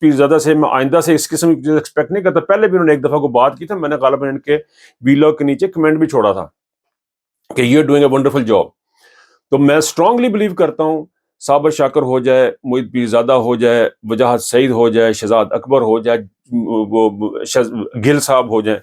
پیرزادہ سے میں آئندہ سے اس قسم کی چیز ایکسپیکٹ نہیں کرتا. پہلے بھی انہوں نے ایک دفعہ کو بات کی تھا, میں نے غالباً ان کے ویلاگ کے نیچے کمنٹ بھی چھوڑا تھا کہ you are doing a wonderful job. تو میں اسٹرانگلی بلیو کرتا ہوں صابر شاکر ہو جائے, معید پیرزادہ ہو جائے, وجاہت سعید ہو جائے, شہزاد اکبر ہو جائے, وہ گل صاحب ہو جائیں,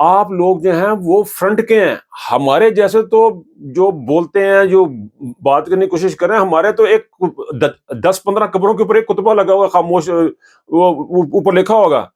آپ لوگ جو ہیں وہ فرنٹ کے ہیں. ہمارے جیسے تو جو بولتے ہیں, جو بات کرنے کی کوشش کر رہے ہیں, ہمارے تو ایک 10-15 قبروں کے اوپر ایک کتبہ لگا ہوا خاموش, وہ اوپر لکھا ہوگا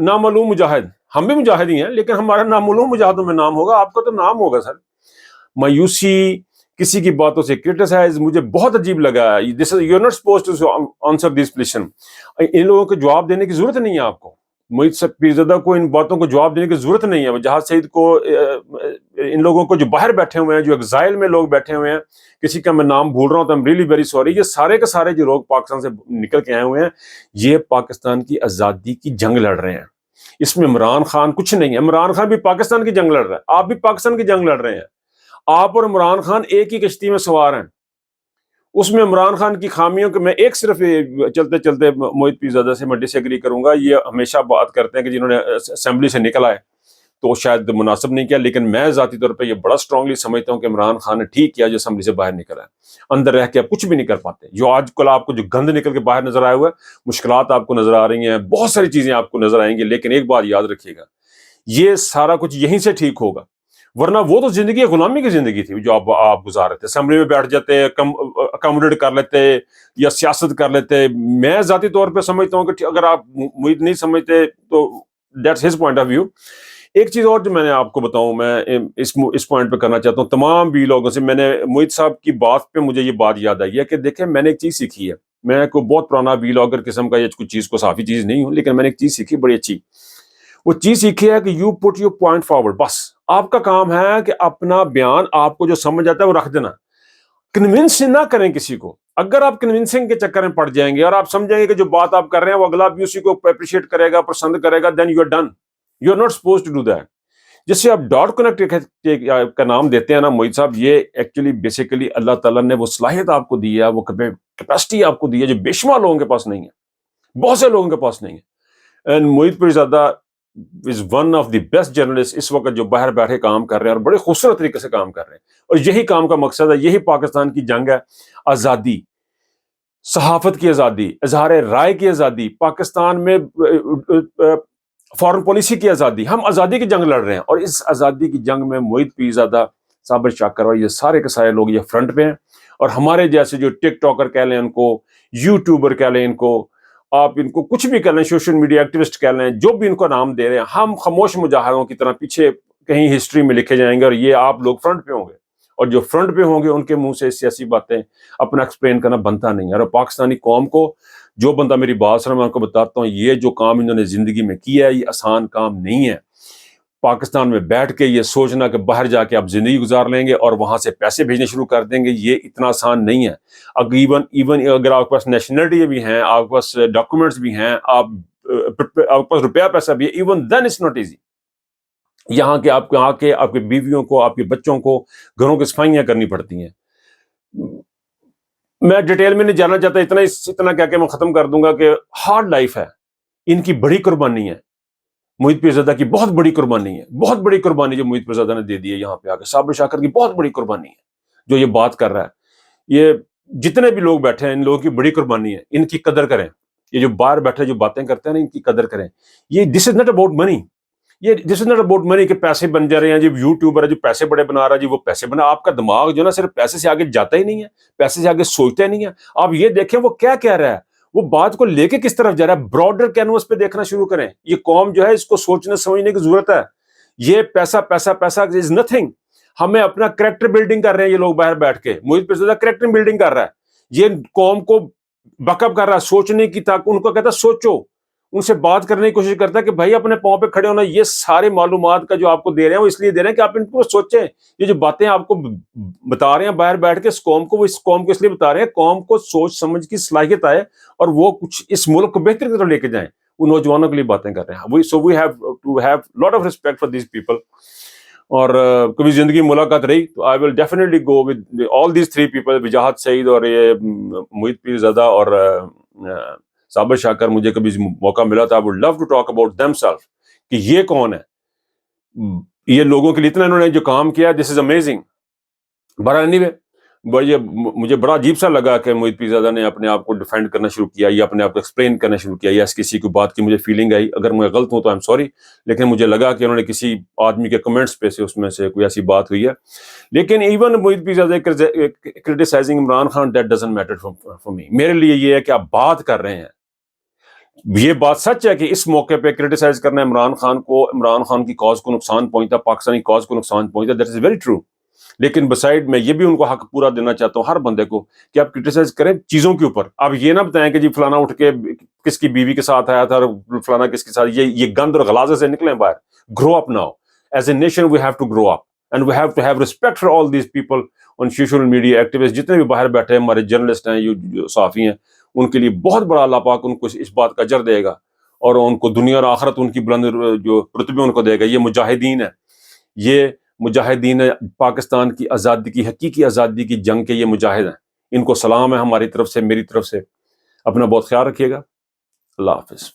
نامعلوم مجاہد. ہم بھی مجاہد ہی ہیں لیکن ہمارا نامعلوم مجاہدوں میں نام ہوگا, آپ کا تو نام ہوگا سر. مایوسی, کسی کی باتوں سے کرٹیسائز, مجھے بہت عجیب لگا. This is you are not supposed to answer this question. ان لوگوں کو جواب دینے کی ضرورت نہیں ہے آپ کو. معید پیرزادہ کو ان باتوں کو جواب دینے کی ضرورت نہیں ہے. وجاہت سعید کو, ان لوگوں کو جو باہر بیٹھے ہوئے ہیں, جو ایگزائل میں لوگ بیٹھے ہوئے ہیں, کسی کا میں نام بھول رہا ہوں تو I'm really very sorry, یہ سارے کے سارے جو لوگ پاکستان سے نکل کے آئے ہوئے ہیں, یہ پاکستان کی آزادی کی جنگ لڑ رہے ہیں. اس میں عمران خان کچھ نہیں ہے. عمران خان بھی پاکستان کی جنگ لڑ رہا ہے, آپ بھی پاکستان کی جنگ لڑ رہے ہیں. آپ اور عمران خان ایک ہی کشتی میں سوار ہیں. اس میں عمران خان کی خامیوں کے میں ایک صرف چلتے چلتے معید پیرزادہ سے میں ڈس ایگری کروں گا. یہ ہمیشہ بات کرتے ہیں کہ جنہوں نے اسمبلی سے نکل آئے تو شاید مناسب نہیں کیا, لیکن میں ذاتی طور پہ یہ بڑا اسٹرانگلی سمجھتا ہوں کہ عمران خان نے ٹھیک کیا جو اسمبلی سے باہر نکلا ہے. اندر رہ کے آپ کچھ بھی نہیں کر پاتے. جو آج کل آپ کو جو گند نکل کے باہر نظر آئے ہوئے, مشکلات آپ کو نظر آ رہی ہیں, بہت ساری چیزیں آپ کو نظر آئیں گی, لیکن ایک بات یاد رکھیے گا, یہ سارا کچھ یہیں سے ٹھیک ہوگا. ورنہ وہ تو زندگی غلامی کی زندگی تھی جو آپ گزار رہے تھے. اسمبلی میں بیٹھ جاتے, اکاموڈیٹ کر لیتے یا سیاست کر لیتے. میں ذاتی طور پہ سمجھتا ہوں کہ اگر آپ معید نہیں سمجھتے تو that's his point of view. ایک چیز اور جو میں نے آپ کو بتاؤں, میں اس پوائنٹ پہ کرنا چاہتا ہوں تمام بھی لوگوں سے. میں نے معید صاحب کی بات پہ مجھے یہ بات یاد آئی ہے کہ دیکھیں, میں نے ایک چیز سیکھی ہے. میں کوئی بہت پرانا ویلاگر قسم کا یا کچھ چیز کو صافی چیز نہیں ہوں, لیکن میں نے ایک چیز سیکھی بڑی اچھی. وہ چیز سیکھی ہے کہ you put your point forward. بس آپ کا کام ہے کہ اپنا بیان آپ کو جو سمجھ آتا ہے وہ رکھ دینا. کنونس نہ کریں کسی کو. اگر آپ کنونسنگ کے چکر میں پڑ جائیں گے اور آپ سمجھیں گے کہ جو بات آپ کر رہے ہیں وہ اگلا بھی اسی کو اپریشیٹ کرے گا, پسند کرے گا, then you are done. You are not suppose to do that. جس سے آپ ڈاٹ کنیکٹ کا نام دیتے ہیں نا معید صاحب, یہ ایکچولی بیسیکلی اللہ تعالیٰ نے وہ صلاحیت آپ کو دی ہے, وہ کیپیسٹی آپ کو دی ہے جو بے شمار لوگوں کے پاس نہیں ہے, بہت سے لوگوں کے پاس نہیں ہے. And Moeed Pirzada is one of the best journalist اس وقت جو باہر بیٹھے کام کر رہے ہیں اور بڑے خوبصورت طریقے سے کام کر رہے ہیں. اور یہی کام کا مقصد ہے, یہی پاکستان کی جنگ ہے. آزادی, صحافت کی آزادی, اظہار رائے کی آزادی, پاکستان میں فارن پالیسی کی آزادی. ہم آزادی کی جنگ لڑ رہے ہیں, اور اس آزادی کی جنگ میں معید پیرزادہ, صابر شاکر اور یہ سارے کے سارے لوگ یہ فرنٹ پہ ہیں. اور ہمارے جیسے جو ٹک ٹاکر کہہ لیں ان کو, یوٹیوبر کہہ لیں ان کو, آپ ان کو کچھ بھی کہہ لیں, سوشل میڈیا ایکٹیوسٹ کہہ لیں, جو بھی ان کو نام دے رہے ہیں, ہم خاموش مجاہدوں کی طرح پیچھے کہیں ہسٹری میں لکھے جائیں گے, اور یہ آپ لوگ فرنٹ پہ ہوں گے. اور جو فرنٹ پہ ہوں گے ان کے منہ سے سیاسی باتیں اپنا ایکسپلین کرنا بنتا نہیں ہے. اور پاکستانی قوم کو, جو بندہ میری بات سن میں ان کو بتاتا ہوں, یہ جو کام انہوں نے زندگی میں کیا ہے یہ آسان کام نہیں ہے. پاکستان میں بیٹھ کے یہ سوچنا کہ باہر جا کے آپ زندگی گزار لیں گے اور وہاں سے پیسے بھیجنے شروع کر دیں گے, یہ اتنا آسان نہیں ہے. ایون اگر آپ کے پاس نیشنلٹی بھی ہیں, آپ کے پاس ڈاکومنٹس بھی ہیں, آپ کے پاس روپیہ پیسہ بھی ہے, even then it's not easy. یہاں کے آپ کے آپ کی بیویوں کو, آپ کے بچوں کو گھروں کی صفائیاں کرنی پڑتی ہیں. میں ڈیٹیل میں نہیں جانا چاہتا, اتنا کہہ کے میں ختم کر دوں گا کہ ہارڈ لائف ہے. ان کی بڑی قربانی ہے, معید پیرزادہ کی بہت بڑی قربانی ہے, بہت بڑی قربانی جو معید پیرزادہ نے دے دی ہے یہاں پہ آ کے. صابر شاکر کی بہت بڑی قربانی ہے جو یہ بات کر رہا ہے. یہ جتنے بھی لوگ بیٹھے ہیں ان لوگوں کی بڑی قربانی ہے, ان کی قدر کریں. یہ جو باہر بیٹھے جو باتیں کرتے ہیں نا, ان کی قدر کریں. یہ دس از ناٹ اباؤٹ منی, یہ دس از ناٹ اباؤٹ منی کہ پیسے بن جا رہے ہیں جی, یوٹیوبر ہے جو پیسے بڑے بنا رہا ہے جی, وہ پیسے بنا. آپ کا دماغ جو نا صرف پیسے سے آگے جاتا ہی نہیں ہے, پیسے سے آگے سوچتا ہی نہیں ہے. آپ یہ دیکھیں وہ کیا کہہ رہا ہے, وہ بات کو لے کے کس طرف جا رہا ہے. براڈر کینوس پہ دیکھنا شروع کریں. یہ قوم جو ہے اس کو سوچنے سمجھنے کی ضرورت ہے. یہ پیسہ پیسہ پیسہ از نتھنگ. ہمیں اپنا کریکٹر بلڈنگ کر رہے ہیں یہ لوگ باہر بیٹھ کے. معید پیرزادہ کریکٹر بلڈنگ کر رہا ہے, یہ قوم کو بک اپ کر رہا ہے سوچنے کی طاقت. ان کو کہتا ہے سوچو, ان سے بات کرنے کی کوشش کرتا ہے کہ بھائی اپنے پاؤں پہ کھڑے ہونا. یہ سارے معلومات کا جو آپ کو دے رہے ہیں وہ اس لیے دے رہے ہیں کہ آپ ان کو سوچیں. یہ جو باتیں آپ کو بتا رہے ہیں باہر بیٹھ کے اس قوم کو, وہ اس قوم کو اس لیے بتا رہے ہیں قوم کو سوچ سمجھ کی صلاحیت آئے اور وہ کچھ اس ملک کو بہتر کی طرف لے کے جائیں. وہ نوجوانوں کے لیے باتیں کر رہے ہیں. So we have to have lot of respect for these people. اور کبھی زندگی ملاقات رہی تو I will definitely go with all these 3 people, Wajahat Saeed اور یہ معید پیرزادہ اور صابر شاکر مجھے کبھی موقع ملا تو I would love to talk about themselves کہ یہ کون ہے, یہ لوگوں کے لیے اتنا انہوں نے جو کام کیا, دس از امیزنگ. بہرحال اینی وے مجھے بڑا عجیب سا لگا کہ محیط پیرزادہ نے اپنے آپ کو ڈیفینڈ کرنا شروع کیا یا اپنے آپ کو ایکسپلین کرنا شروع کیا, یا کسی کی بات کی مجھے فیلنگ آئی, اگر میں غلط ہوں تو آئی ایم سوری, لیکن مجھے لگا کہ انہوں نے کسی آدمی کے کمنٹس پہ سے اس میں سے کوئی ایسی بات ہوئی ہے. لیکن even Moeed Pirzada criticising Imran Khan, that doesn't matter for me. میرے لیے یہ ہے کہ آپ بات کر رہے ہیں, یہ بات سچ ہے کہ اس موقع پہ کرٹیسائز کرنا عمران خان کو, عمران خان کی کاز کو نقصان پہنچتا, پاکستانی کاز کو نقصان پہنچتا, دیٹ از ویری ٹرو. لیکن بسائڈ میں یہ بھی ان کو حق پورا دینا چاہتا ہوں ہر بندے کو کہ آپ کرٹیسائز کریں چیزوں کے اوپر. آپ یہ نہ بتائیں کہ جی فلانا اٹھ کے کس کی بیوی کے ساتھ آیا تھا اور فلانا کس کے ساتھ, یہ گند اور غلاظت سے نکلیں باہر. Grow up now as a nation, we have to grow up and we have to have respect for all these people on social media activist, جتنے بھی باہر بیٹھے ہیں ہمارے جرنلسٹ ہیں, جو صحافی ہیں, ان کے لیے بہت بڑا اللہ پاک ان کو اس بات کا اجر دے گا اور ان کو دنیا اور آخرت ان کی بلند جو رتبے ان کو دے گا. یہ مجاہدین ہیں, یہ مجاہدین پاکستان کی آزادی کی, حقیقی آزادی کی جنگ کے یہ مجاہد ہیں. ان کو سلام ہے ہماری طرف سے, میری طرف سے. اپنا بہت خیال رکھیے گا. اللہ حافظ.